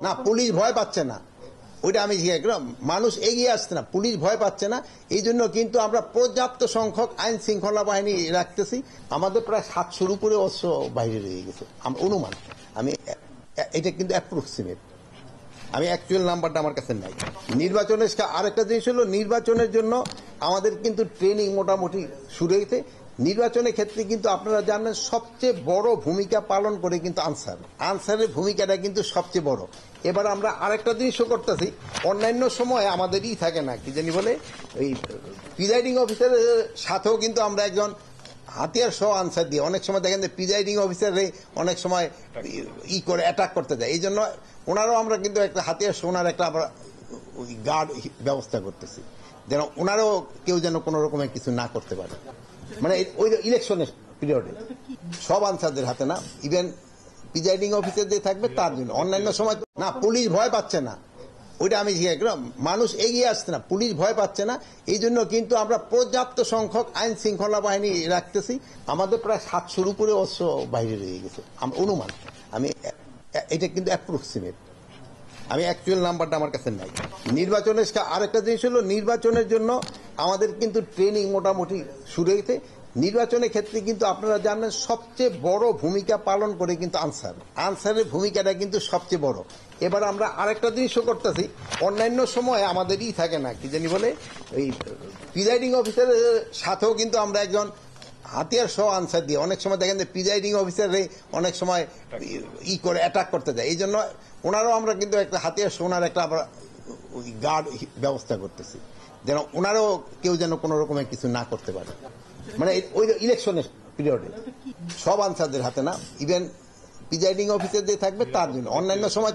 না, পুলিশ ভয় পাচ্ছে না, ওইটা আমি মানুষ এগিয়ে আসছে না, পুলিশ ভয় পাচ্ছে না। এই জন্য কিন্তু আমরা পর্যাপ্ত সংখ্যক আইন শৃঙ্খলা বাহিনী রাখতেছি। আমাদের প্রায় 700-র উপরে অস্ত্র বাইরে রয়ে গেছে অনুমান। আমি এটা কিন্তু অ্যাপ্রক্সিমেট, আমি অ্যাকচুয়াল নাম্বারটা আমার কাছে নাই। নির্বাচনের আরেকটা জিনিস হলো, নির্বাচনের জন্য আমাদের কিন্তু ট্রেনিং মোটামুটি শুরু হয়েছে। নির্বাচনের ক্ষেত্রে কিন্তু আপনারা জানেন সবচেয়ে বড় ভূমিকা পালন করে কিন্তু আনসারের ভূমিকাটা কিন্তু সবচেয়ে বড়। এবার আমরা আরেকটা জিনিসও করতেছি, অন্যান্য সময় আমাদের থাকে না, কি জানি বলে, এই প্রিজাইডিং অফিসারের সাথেও কিন্তু আমরা একজন হাতিয়ার সহ আনসার দিয়ে, অনেক সময় দেখেন যে প্রিজাইডিং অফিসারে অনেক সময় করে অ্যাটাক করতে যায়। এই জন্য ওনারাও আমরা কিন্তু একটা হাতিয়ার সহ ওনার একটা আমরা গার্ড ব্যবস্থা করতেছি, যেন ওনারাও কেউ যেন কোনো রকমের কিছু না করতে পারে। মানে ওই ইলেকশনের পিরিয়ডে সব আনসারদের হাতে না, ইভেন প্রিজাইডিং অফিসার যে থাকবে তার জন্য। অন্যান্য সময় না, পুলিশ ভয় পাচ্ছে না, ওইটা আমি মানুষ এগিয়ে আসছে না, পুলিশ ভয় পাচ্ছে না। এই জন্য কিন্তু আমরা পর্যাপ্ত সংখ্যক আইন শৃঙ্খলা বাহিনী রাখতেছি। আমাদের প্রায় 700-র উপরে অস্ত্র বাইরে রয়ে গেছে অনুমান। আমি এটা কিন্তু অ্যাপ্রক্সিমেট, আমি অ্যাকচুয়াল নাম্বারটা আমার কাছে নাই। নির্বাচনের আরেকটা জিনিস হলো, নির্বাচনের জন্য আমাদের কিন্তু ট্রেনিং মোটামুটি শুরু হয়েছে। নির্বাচনের ক্ষেত্রে কিন্তু আপনারা জানেন সবচেয়ে বড় ভূমিকা পালন করে কিন্তু আনসারের ভূমিকাটা কিন্তু সবচেয়ে বড়। এবার আমরা আরেকটা জিনিসও করতেছি, অন্যান্য সময় আমাদের থাকে না, কি জানি বলে, এই প্রিজাইডিং অফিসারের সাথেও কিন্তু আমরা একজন হাতিয়ার সহ আনসার দিয়ে, অনেক সময় দেখেন যে প্রিজাইডিং অফিসারে অনেক সময় করে অ্যাটাক করতে যায়। এই জন্য ওনারাও আমরা কিন্তু একটা হাতিয়ার সহ ওনার একটা আমরা গার্ড ব্যবস্থা করতেছি, যেন ওনারাও কেউ যেন কোনো রকমের কিছু না করতে পারে। মানে ওই ইলেকশনের পিরিয়ডে সব আনসারদের হাতে না, ইভেন প্রিজাইডিং অফিসার যে থাকবে তার জন্য। অন্যান্য সময়